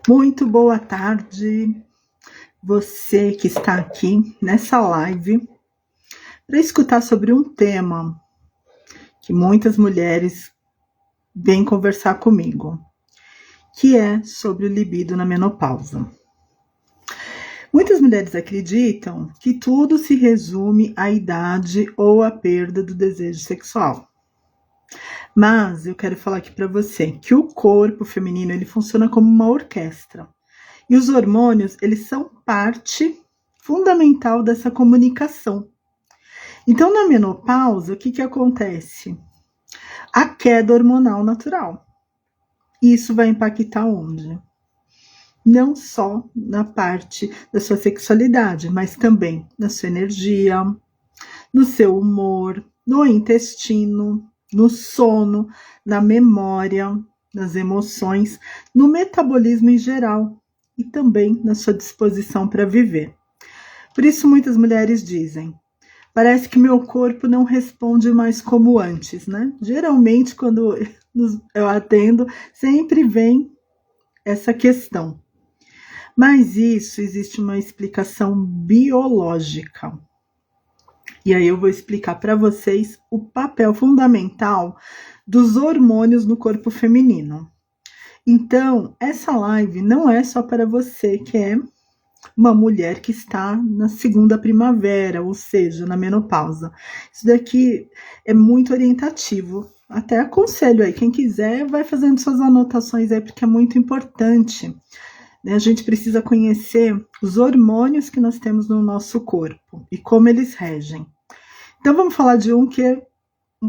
Muito boa tarde, você que está aqui nessa live para escutar sobre um tema que muitas mulheres vêm conversar comigo, que é sobre o libido na menopausa. Muitas mulheres acreditam que tudo se resume à idade ou à perda do desejo sexual. Mas eu quero falar aqui para você que o corpo feminino ele funciona como uma orquestra. E os hormônios, eles são parte fundamental dessa comunicação. Então, na menopausa, o que acontece? A queda hormonal natural. E isso vai impactar onde? Não só na parte da sua sexualidade, mas também na sua energia, no seu humor, no intestino, no sono, na memória, nas emoções, no metabolismo em geral e também na sua disposição para viver. Por isso muitas mulheres dizem: parece que meu corpo não responde mais como antes, né? Geralmente quando eu atendo, sempre vem essa questão. Mas isso existe uma explicação biológica. E aí eu vou explicar para vocês o papel fundamental dos hormônios no corpo feminino. Então, essa live não é só para você que é uma mulher que está na segunda primavera, ou seja, na menopausa. Isso daqui é muito orientativo. Até aconselho aí, quem quiser vai fazendo suas anotações aí, porque é muito importante. A gente precisa conhecer os hormônios que nós temos no nosso corpo e como eles regem. Então vamos falar de um que é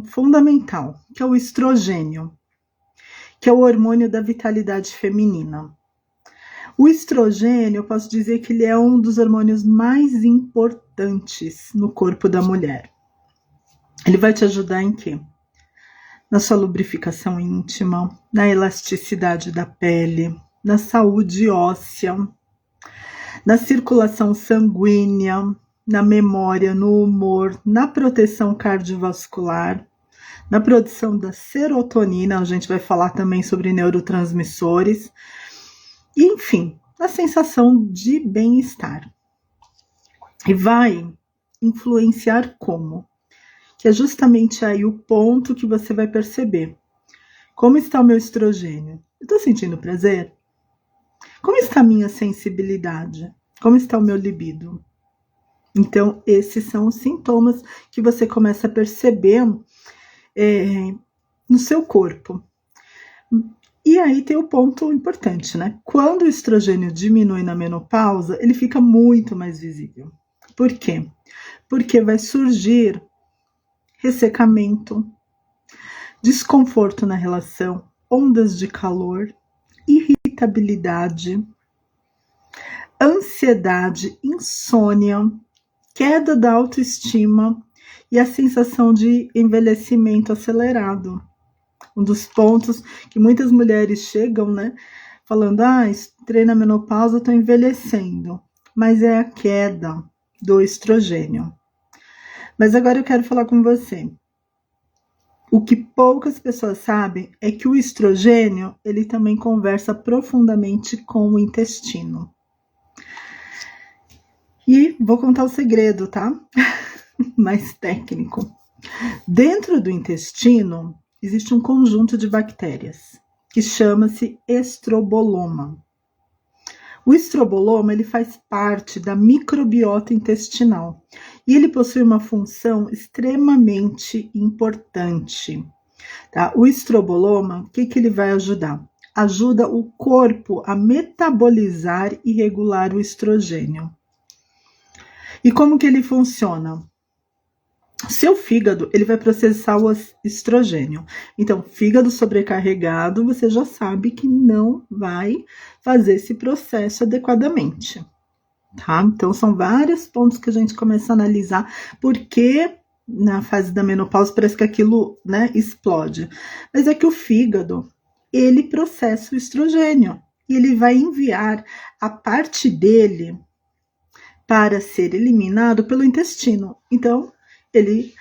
fundamental, que é o estrogênio, que é o hormônio da vitalidade feminina. O estrogênio, eu posso dizer que ele é um dos hormônios mais importantes no corpo da mulher. Ele vai te ajudar em quê? Na sua lubrificação íntima, na elasticidade da pele, na saúde óssea, na circulação sanguínea, na memória, no humor, na proteção cardiovascular, na produção da serotonina, a gente vai falar também sobre neurotransmissores, e, enfim, na sensação de bem-estar. E vai influenciar como? Que é justamente aí o ponto que você vai perceber. Como está o meu estrogênio? Eu estou sentindo prazer? Como está a minha sensibilidade? Como está o meu libido? Então, esses são os sintomas que você começa a perceber no seu corpo. E aí tem o ponto importante, né? Quando o estrogênio diminui na menopausa, ele fica muito mais visível. Por quê? Porque vai surgir ressecamento, desconforto na relação, ondas de calor, irritabilidade, ansiedade, insônia, queda da autoestima e a sensação de envelhecimento acelerado. Um dos pontos que muitas mulheres chegam, né, falando, entrei na menopausa, estou envelhecendo, mas é a queda do estrogênio. Mas agora eu quero falar com você. O que poucas pessoas sabem é que o estrogênio, ele também conversa profundamente com o intestino. E vou contar o segredo, tá? Mais técnico. Dentro do intestino, existe um conjunto de bactérias que chama-se estroboloma. O estroboloma ele faz parte da microbiota intestinal e ele possui uma função extremamente importante. Tá? O estroboloma, o que ele vai ajudar? Ajuda o corpo a metabolizar e regular o estrogênio. E como que ele funciona? Seu fígado, ele vai processar o estrogênio. Então, fígado sobrecarregado, você já sabe que não vai fazer esse processo adequadamente, tá? Então, são vários pontos que a gente começa a analisar, porque na fase da menopausa parece que aquilo, né, explode. Mas é que o fígado, ele processa o estrogênio e ele vai enviar a parte dele para ser eliminado pelo intestino. Então, ele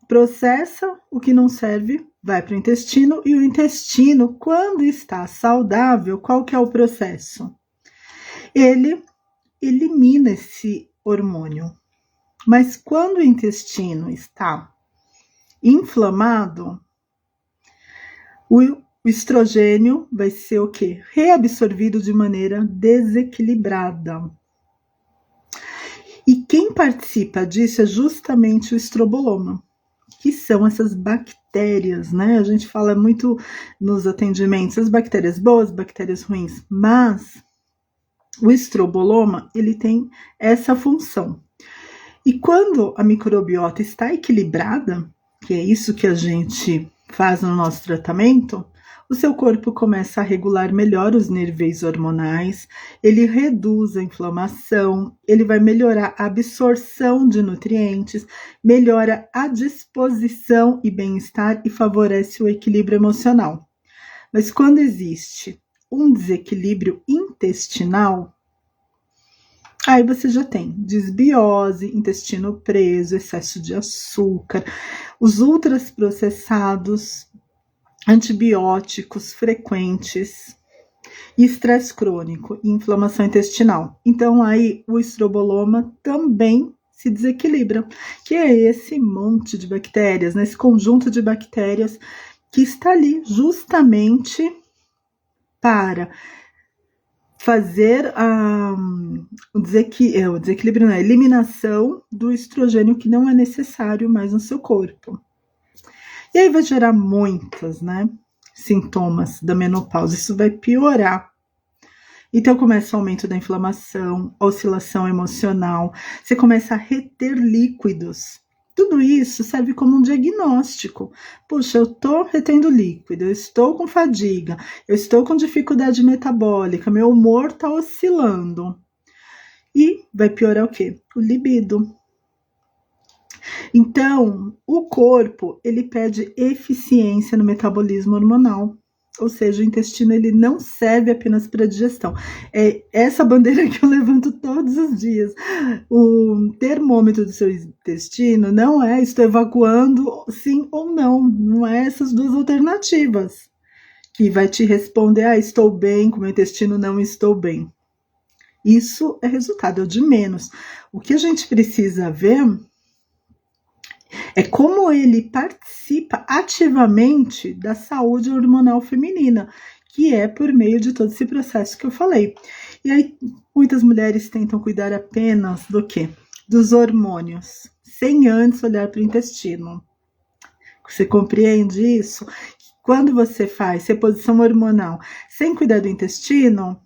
processa o que não serve vai para o intestino, e o intestino, quando está saudável, qual que é o processo? Ele elimina esse hormônio. Mas quando o intestino está inflamado, o estrogênio vai ser o quê? Reabsorvido de maneira desequilibrada. E quem participa disso é justamente o estroboloma, que são essas bactérias, né? A gente fala muito nos atendimentos, as bactérias boas, bactérias ruins, mas o estroboloma, ele tem essa função. E quando a microbiota está equilibrada, que é isso que a gente faz no nosso tratamento, o seu corpo começa a regular melhor os níveis hormonais, ele reduz a inflamação, ele vai melhorar a absorção de nutrientes, melhora a disposição e bem-estar e favorece o equilíbrio emocional. Mas quando existe um desequilíbrio intestinal, aí você já tem desbiose, intestino preso, excesso de açúcar, os ultraprocessados, antibióticos frequentes, estresse crônico e inflamação intestinal. Então aí o estroboloma também se desequilibra, que é esse monte de bactérias, né? Esse conjunto de bactérias que está ali justamente para fazer o desequilíbrio, a eliminação do estrogênio que não é necessário mais no seu corpo. E aí vai gerar muitos, sintomas da menopausa. Isso vai piorar. Então começa o aumento da inflamação, oscilação emocional, você começa a reter líquidos. Tudo isso serve como um diagnóstico. Puxa, eu estou retendo líquido, eu estou com fadiga, eu estou com dificuldade metabólica, meu humor está oscilando. E vai piorar o quê? O libido. Então, o corpo, ele pede eficiência no metabolismo hormonal. Ou seja, o intestino ele não serve apenas para digestão. É essa bandeira que eu levanto todos os dias. O termômetro do seu intestino não é estou evacuando sim ou não. Não é essas duas alternativas que vai te responder, estou bem, com o meu intestino não estou bem. Isso é resultado, é o de menos. O que a gente precisa ver é como ele participa ativamente da saúde hormonal feminina, que é por meio de todo esse processo que eu falei. E aí, muitas mulheres tentam cuidar apenas do quê? Dos hormônios, sem antes olhar para o intestino. Você compreende isso? Quando você faz reposição hormonal sem cuidar do intestino,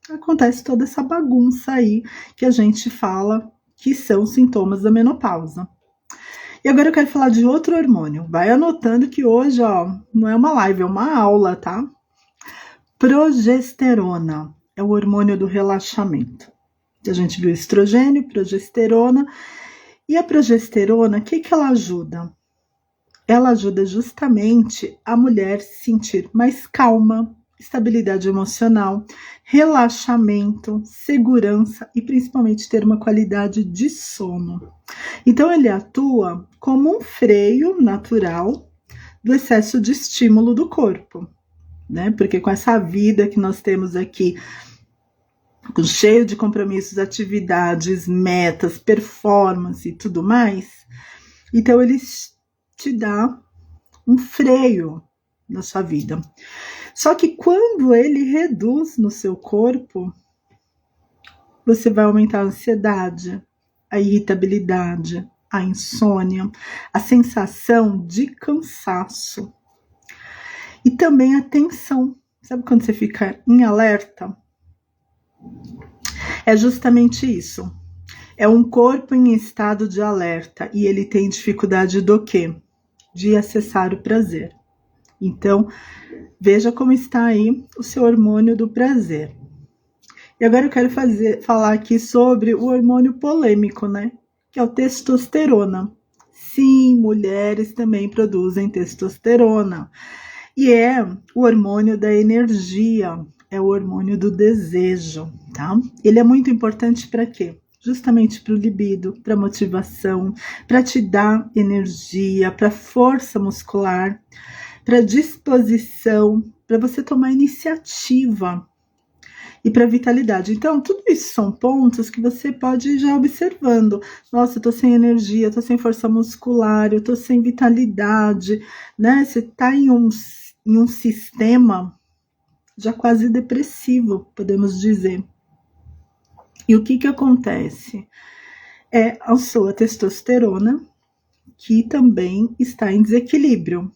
acontece toda essa bagunça aí que a gente fala que são sintomas da menopausa. E agora eu quero falar de outro hormônio. Vai anotando que hoje, não é uma live, é uma aula, tá? Progesterona é o hormônio do relaxamento. A gente viu estrogênio, progesterona. E a progesterona, o que ela ajuda? Ela ajuda justamente a mulher se sentir mais calma, estabilidade emocional, relaxamento, segurança e principalmente ter uma qualidade de sono. Então ele atua como um freio natural do excesso de estímulo do corpo, né? Porque com essa vida que nós temos aqui, cheio de compromissos, atividades, metas, performance e tudo mais, então ele te dá um freio na sua vida. Só que quando ele reduz no seu corpo, você vai aumentar a ansiedade, a irritabilidade, a insônia, a sensação de cansaço e também a tensão. Sabe quando você fica em alerta? É justamente isso. É um corpo em estado de alerta e ele tem dificuldade do quê? De acessar o prazer. Então, veja como está aí o seu hormônio do prazer. E agora eu quero falar aqui sobre o hormônio polêmico, né? Que é o testosterona. Sim, mulheres também produzem testosterona. E é o hormônio da energia, é o hormônio do desejo, tá? Ele é muito importante para quê? Justamente para o libido, para motivação, para te dar energia, para força muscular. para disposição, para você tomar iniciativa e para vitalidade. Então, tudo isso são pontos que você pode ir já observando. Nossa, eu tô sem energia, eu tô sem força muscular, eu tô sem vitalidade, né? Você tá em um sistema já quase depressivo, podemos dizer. E o que acontece? É a sua testosterona, que também está em desequilíbrio.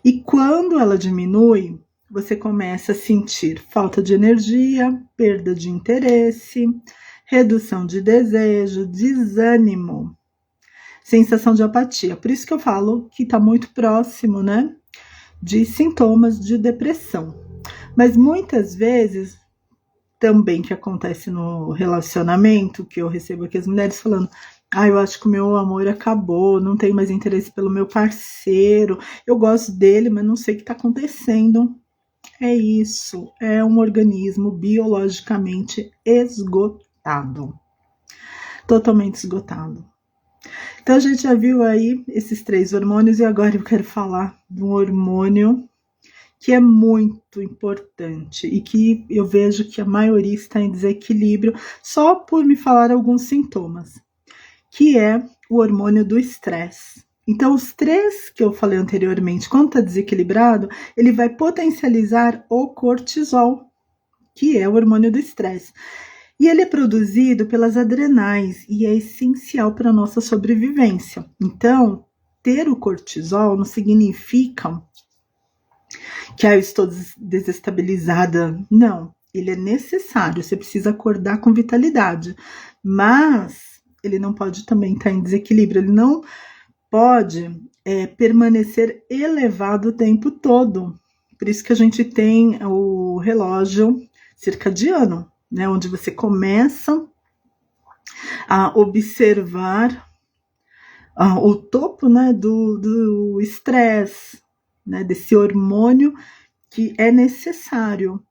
E quando ela diminui, você começa a sentir falta de energia, perda de interesse, redução de desejo, desânimo, sensação de apatia. Por isso que eu falo que está muito próximo, né, de sintomas de depressão. Mas muitas vezes, também que acontece no relacionamento, que eu recebo aqui as mulheres falando: eu acho que o meu amor acabou, não tenho mais interesse pelo meu parceiro, eu gosto dele, mas não sei o que está acontecendo. É isso, é um organismo biologicamente esgotado, totalmente esgotado. Então a gente já viu aí esses 3 hormônios e agora eu quero falar de um hormônio que é muito importante e que eu vejo que a maioria está em desequilíbrio só por me falar alguns sintomas, que é o hormônio do estresse. Então, os 3 que eu falei anteriormente, quando está desequilibrado, ele vai potencializar o cortisol, que é o hormônio do estresse. E ele é produzido pelas adrenais e é essencial para a nossa sobrevivência. Então, ter o cortisol não significa que eu estou desestabilizada. Não, ele é necessário, você precisa acordar com vitalidade. Mas ele não pode também estar em desequilíbrio, ele não pode permanecer elevado o tempo todo. Por isso que a gente tem o relógio circadiano, né, onde você começa a observar o topo, né, do estresse, né, desse hormônio que é necessário.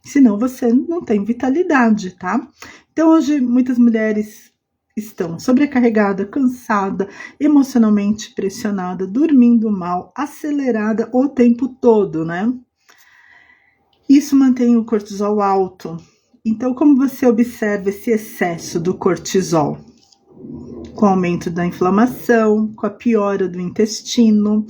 Senão você não tem vitalidade, tá? Então hoje muitas mulheres estão sobrecarregada, cansada, emocionalmente pressionada, dormindo mal, acelerada o tempo todo, né? Isso mantém o cortisol alto. Então, como você observa esse excesso do cortisol? Com o aumento da inflamação, com a piora do intestino,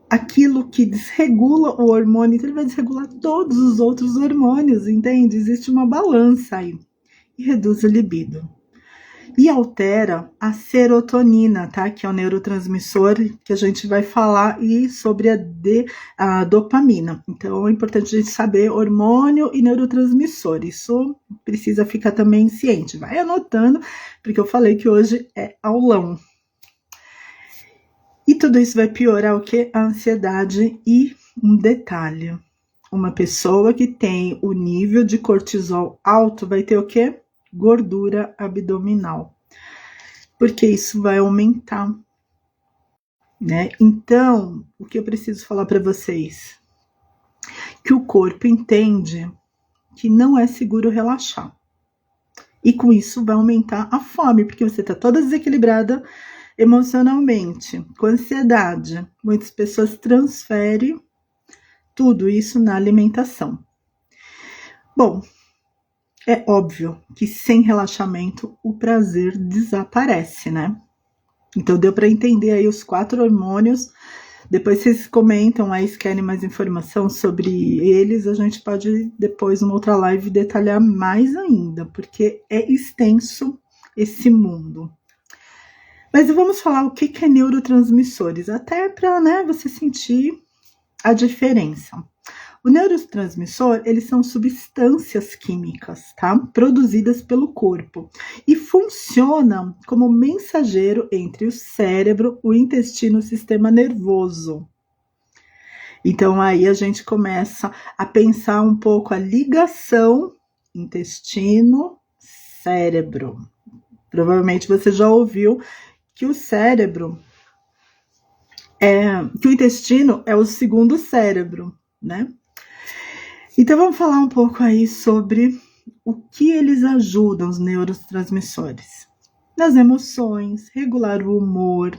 aquilo que desregula o hormônio, então ele vai desregular todos os outros hormônios, entende? Existe uma balança aí. E reduz a libido. E altera a serotonina, tá? Que é o neurotransmissor que a gente vai falar e sobre a dopamina. Então é importante a gente saber hormônio e neurotransmissor. Isso precisa ficar também ciente. Vai anotando, porque eu falei que hoje é aulão. E tudo isso vai piorar o quê? A ansiedade e um detalhe. Uma pessoa que tem o nível de cortisol alto vai ter o quê? Gordura abdominal, porque isso vai aumentar, né? Então, o que eu preciso falar para vocês? Que o corpo entende que não é seguro relaxar. E com isso vai aumentar a fome, porque você está toda desequilibrada emocionalmente, com ansiedade. Muitas pessoas transferem tudo isso na alimentação. Bom, é óbvio que sem relaxamento o prazer desaparece, né? Então deu para entender aí os 4 hormônios. Depois vocês comentam aí se querem mais informação sobre eles. A gente pode depois, numa outra live, detalhar mais ainda, porque é extenso esse mundo. Mas vamos falar o que é neurotransmissores, até para, né, você sentir a diferença. O neurotransmissor, eles são substâncias químicas, tá? Produzidas pelo corpo e funcionam como mensageiro entre o cérebro, o intestino e o sistema nervoso. Então aí a gente começa a pensar um pouco a ligação intestino-cérebro. Provavelmente você já ouviu que o cérebro que o intestino é o segundo cérebro, né? Então vamos falar um pouco aí sobre o que eles ajudam, os neurotransmissores. Nas emoções, regular o humor,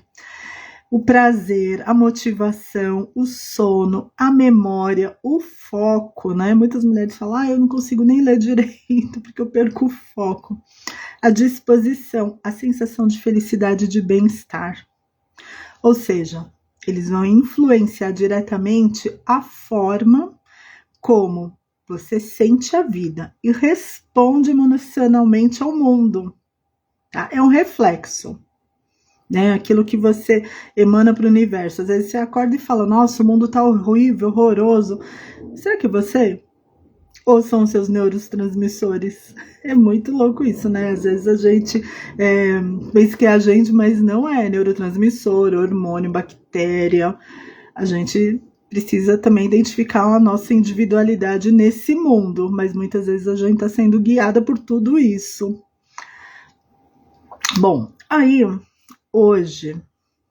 o prazer, a motivação, o sono, a memória, o foco, né? Muitas mulheres falam, eu não consigo nem ler direito porque eu perco o foco. A disposição, a sensação de felicidade e de bem-estar. Ou seja, eles vão influenciar diretamente a forma como você sente a vida e responde emocionalmente ao mundo. Tá? É um reflexo. Né? Aquilo que você emana para o universo. Às vezes você acorda e fala, nossa, o mundo tá horrível, horroroso. Será que você? Ou são seus neurotransmissores? É muito louco isso, né? Às vezes a gente pensa que é a gente, mas não é neurotransmissor, hormônio, bactéria. A gente precisa também identificar a nossa individualidade nesse mundo, mas muitas vezes a gente está sendo guiada por tudo isso. Bom, aí hoje,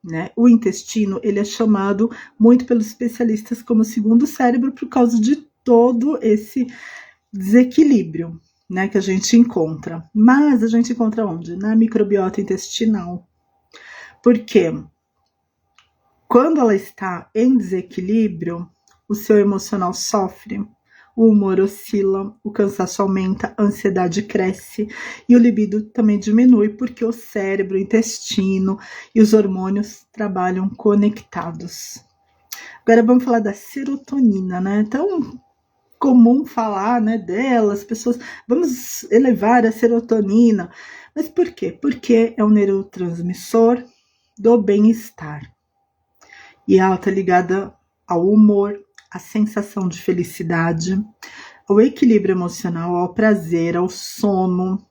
né, o intestino ele é chamado muito pelos especialistas como segundo cérebro por causa de todo esse desequilíbrio, né, que a gente encontra. Mas a gente encontra onde? Na microbiota intestinal. Por quê? Quando ela está em desequilíbrio, o seu emocional sofre, o humor oscila, o cansaço aumenta, a ansiedade cresce e o libido também diminui, porque o cérebro, o intestino e os hormônios trabalham conectados. Agora vamos falar da serotonina, né? Tão comum falar, né, dela, as pessoas, vamos elevar a serotonina. Mas por quê? Porque é um neurotransmissor do bem-estar. E ela está ligada ao humor, à sensação de felicidade, ao equilíbrio emocional, ao prazer, ao sono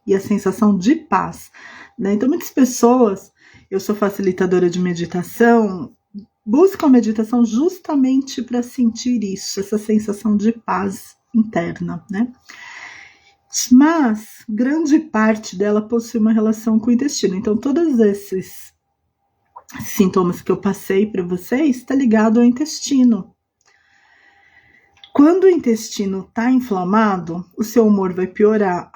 e à sensação de paz. Né? Então, muitas pessoas, eu sou facilitadora de meditação, buscam a meditação justamente para sentir isso, essa sensação de paz interna, né? Mas grande parte dela possui uma relação com o intestino. Então, todos esses sintomas que eu passei para vocês está ligado ao intestino. Quando o intestino está inflamado, o seu humor vai piorar,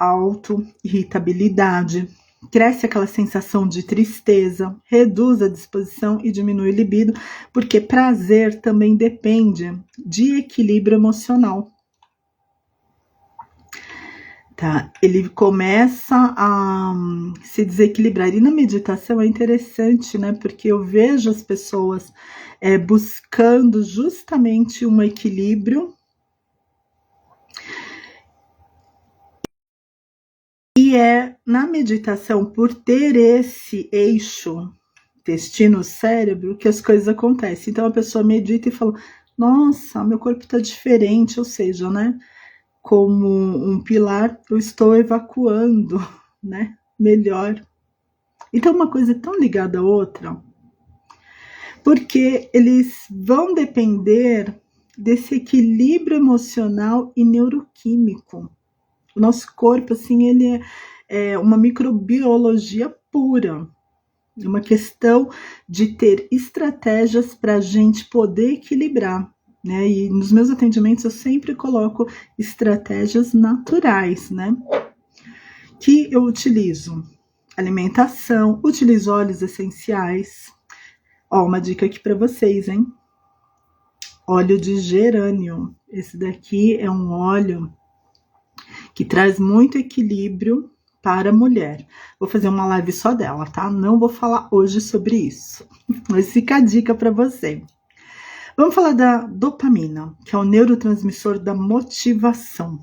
irritabilidade, cresce aquela sensação de tristeza, reduz a disposição e diminui o libido, porque prazer também depende de equilíbrio emocional. Tá? Ele começa a se desequilibrar. E na meditação é interessante, né? Porque eu vejo as pessoas buscando justamente um equilíbrio. E é na meditação, por ter esse eixo intestino-cérebro, que as coisas acontecem. Então a pessoa medita e fala, nossa, meu corpo está diferente, ou seja, né? Como um pilar, eu estou evacuando, né? Melhor. Então uma coisa é tão ligada à outra, porque eles vão depender desse equilíbrio emocional e neuroquímico. O nosso corpo, assim, ele é uma microbiologia pura. É uma questão de ter estratégias para a gente poder equilibrar, né? E nos meus atendimentos eu sempre coloco estratégias naturais, né? Que eu utilizo alimentação, utilizo óleos essenciais. Ó, uma dica aqui para vocês, hein? Óleo de gerânio. Esse daqui é um óleo que traz muito equilíbrio para a mulher. Vou fazer uma live só dela, tá? Não vou falar hoje sobre isso, mas fica a dica para você. Vamos falar da dopamina, que é o neurotransmissor da motivação.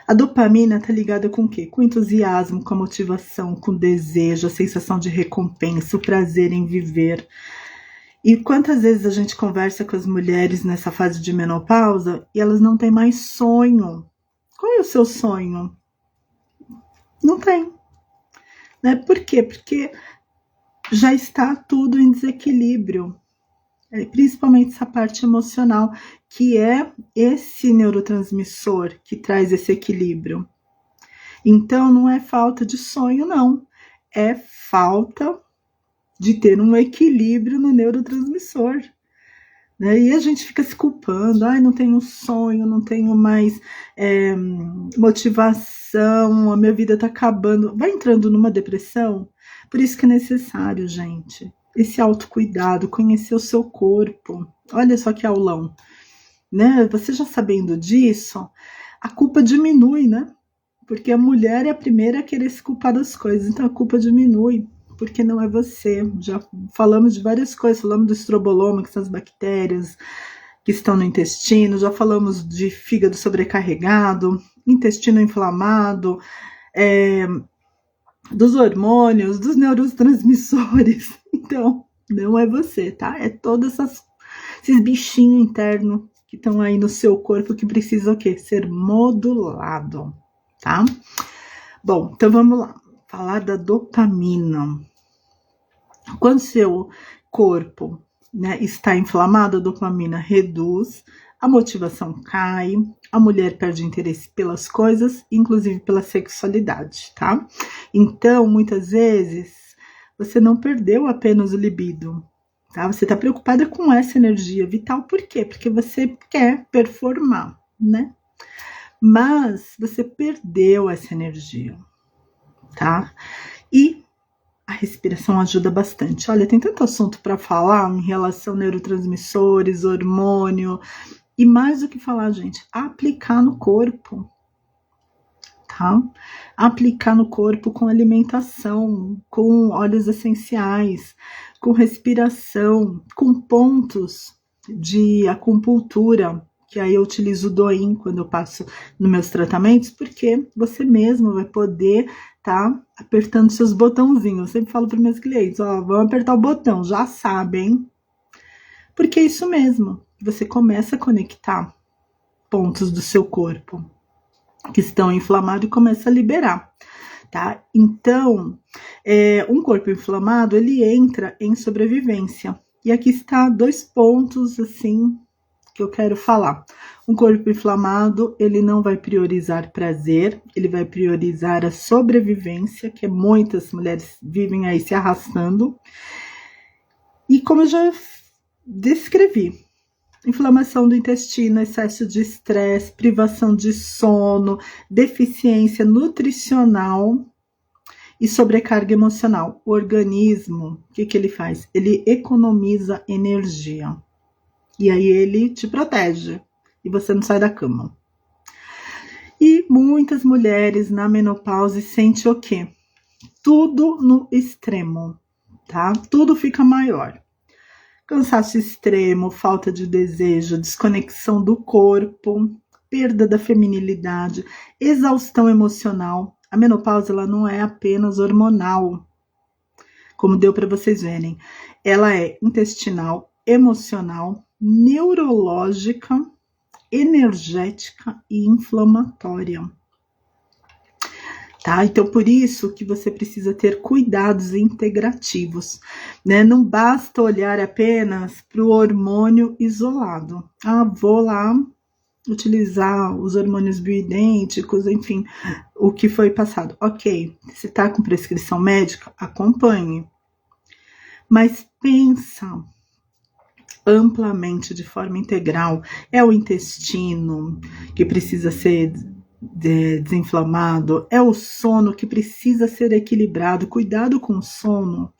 A dopamina está ligada com o quê? Com o entusiasmo, com a motivação, com o desejo, a sensação de recompensa, o prazer em viver. E quantas vezes a gente conversa com as mulheres nessa fase de menopausa e elas não têm mais sonho? Qual é o seu sonho? Não tem. Né? Por quê? Porque já está tudo em desequilíbrio. Principalmente essa parte emocional, que é esse neurotransmissor que traz esse equilíbrio. Então, não é falta de sonho, não. É falta de ter um equilíbrio no neurotransmissor. Né? E a gente fica se culpando, não tenho sonho, não tenho mais motivação, a minha vida está acabando. Vai entrando numa depressão. Por isso que é necessário, gente, esse autocuidado, conhecer o seu corpo. Olha só que aulão, né? Você já sabendo disso, a culpa diminui, né? Porque a mulher é a primeira a querer se culpar das coisas, então a culpa diminui, porque não é você. Já falamos de várias coisas, falamos do estroboloma, que são as bactérias que estão no intestino, já falamos de fígado sobrecarregado, intestino inflamado, dos hormônios, dos neurotransmissores. Então, não é você, tá? É todos esses bichinhos internos que estão aí no seu corpo que precisa o quê? Ser modulado, tá? Bom, então vamos lá. Falar da dopamina. Quando seu corpo, né, está inflamado, a dopamina reduz, a motivação cai, a mulher perde interesse pelas coisas, inclusive pela sexualidade, tá? Então, muitas vezes, você não perdeu apenas o libido, tá? Você está preocupada com essa energia vital, por quê? Porque você quer performar, né? Mas você perdeu essa energia, tá? E a respiração ajuda bastante. Olha, tem tanto assunto para falar em relação a neurotransmissores, hormônio, e mais do que falar, gente, aplicar no corpo, tá? Aplicar no corpo com alimentação, com óleos essenciais, com respiração, com pontos de acupuntura, que aí eu utilizo o Douyin quando eu passo nos meus tratamentos, porque você mesmo vai poder tá apertando seus botãozinhos. Eu sempre falo para meus clientes, ó, vamos apertar o botão, já sabem. Porque é isso mesmo, você começa a conectar pontos do seu corpo que estão inflamados e começa a liberar, tá? Então, um corpo inflamado, ele entra em sobrevivência. E aqui está 2 pontos, assim, que eu quero falar. Um corpo inflamado, ele não vai priorizar prazer, ele vai priorizar a sobrevivência, que muitas mulheres vivem aí se arrastando. E como eu já descrevi, inflamação do intestino, excesso de estresse, privação de sono, deficiência nutricional e sobrecarga emocional. O organismo, o que ele faz? Ele economiza energia. E aí ele te protege e você não sai da cama. E muitas mulheres na menopausa sentem o quê? Tudo no extremo, tá? Tudo fica maior. Cansaço extremo, falta de desejo, desconexão do corpo, perda da feminilidade, exaustão emocional. A menopausa ela não é apenas hormonal, como deu para vocês verem. Ela é intestinal, emocional, neurológica, energética e inflamatória. Tá? Então, por isso que você precisa ter cuidados integrativos, né? Não basta olhar apenas para o hormônio isolado. Ah, vou lá utilizar os hormônios bioidênticos, enfim, o que foi passado. Ok, se está com prescrição médica, acompanhe. Mas pensa amplamente, de forma integral. É o intestino que precisa ser desinflamado, é o sono que precisa ser equilibrado. Cuidado com o sono.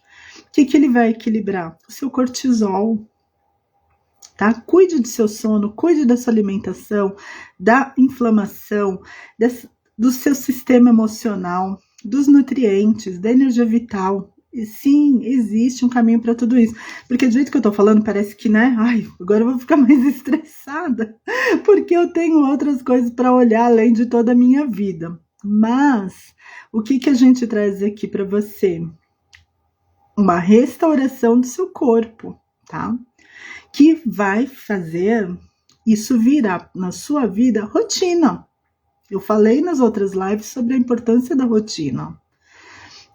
O que ele vai equilibrar? O seu cortisol. Tá? Cuide do seu sono, cuide da sua alimentação, da inflamação, do seu sistema emocional, dos nutrientes, da energia vital. E sim, existe um caminho para tudo isso. Porque do jeito que eu tô falando, parece que, né? Ai, agora eu vou ficar mais estressada, porque eu tenho outras coisas para olhar além de toda a minha vida. Mas, o que a gente traz aqui para você? Uma restauração do seu corpo, tá? Que vai fazer isso virar na sua vida rotina. Eu falei nas outras lives sobre a importância da rotina,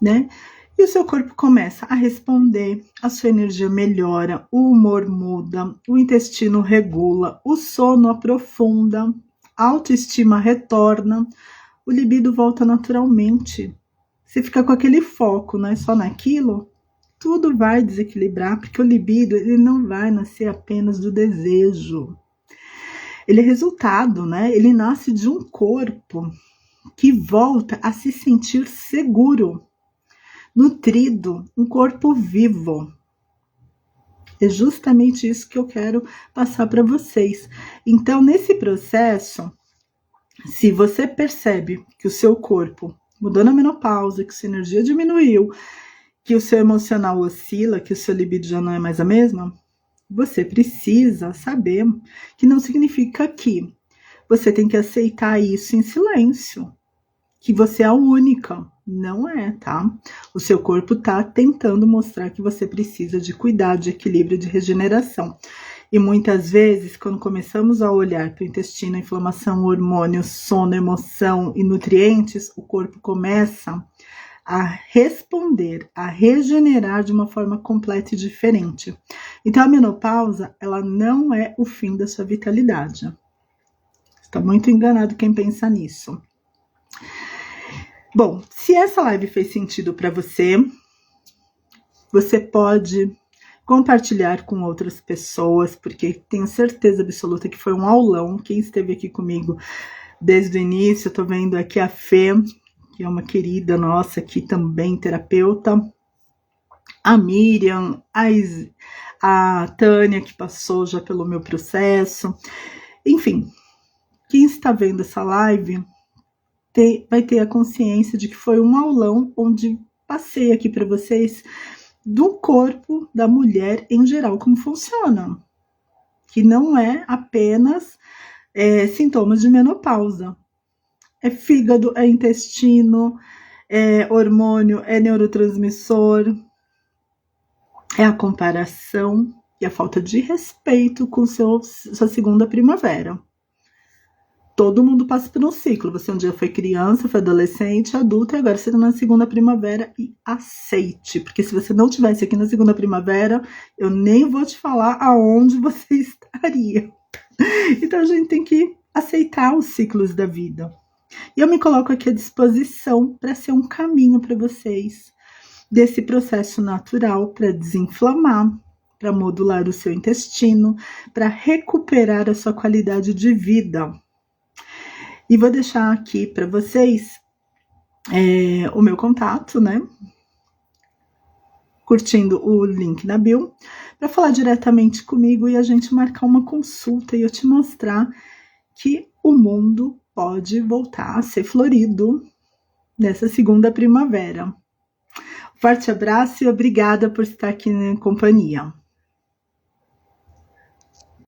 né? E o seu corpo começa a responder, a sua energia melhora, o humor muda, o intestino regula, o sono aprofunda, a autoestima retorna, o libido volta naturalmente. Você fica com aquele foco, não é só naquilo, tudo vai desequilibrar, porque o libido ele não vai nascer apenas do desejo. Ele é resultado, né? Ele nasce de um corpo que volta a se sentir seguro, nutrido, um corpo vivo. É justamente isso que eu quero passar para vocês. Então, nesse processo, se você percebe que o seu corpo mudou na menopausa, que sua energia diminuiu, que o seu emocional oscila, que o seu libido já não é mais a mesma, você precisa saber que não significa que você tem que aceitar isso em silêncio, que você é a única. Não é, tá? O seu corpo tá tentando mostrar que você precisa de cuidado, de equilíbrio, de regeneração. E muitas vezes, quando começamos a olhar para o intestino, inflamação, hormônio, sono, emoção e nutrientes, o corpo começa a responder, a regenerar de uma forma completa e diferente. Então, a menopausa, ela não é o fim da sua vitalidade. Está muito enganado quem pensa nisso. Bom, se essa live fez sentido para você, você pode compartilhar com outras pessoas, porque tenho certeza absoluta que foi um aulão. Quem esteve aqui comigo desde o início, eu tô vendo aqui a Fê, que é uma querida nossa aqui também, terapeuta, a Miriam, a Tânia, que passou já pelo meu processo, enfim, quem está vendo essa live vai ter a consciência de que foi um aulão onde passei aqui para vocês do corpo da mulher em geral, como funciona, que não é apenas sintomas de menopausa, é fígado, é intestino, é hormônio, é neurotransmissor, é a comparação e a falta de respeito com sua segunda primavera. Todo mundo passa por um ciclo. Você um dia foi criança, foi adolescente, adulta, e agora você está na segunda primavera, e aceite. Porque se você não estivesse aqui na segunda primavera, eu nem vou te falar aonde você estaria. Então a gente tem que aceitar os ciclos da vida. E eu me coloco aqui à disposição para ser um caminho para vocês desse processo natural para desinflamar, para modular o seu intestino, para recuperar a sua qualidade de vida. E vou deixar aqui para vocês o meu contato, né? Curtindo o link na bio, para falar diretamente comigo e a gente marcar uma consulta e eu te mostrar que o mundo pode voltar a ser florido nessa segunda primavera. Forte abraço e obrigada por estar aqui na companhia.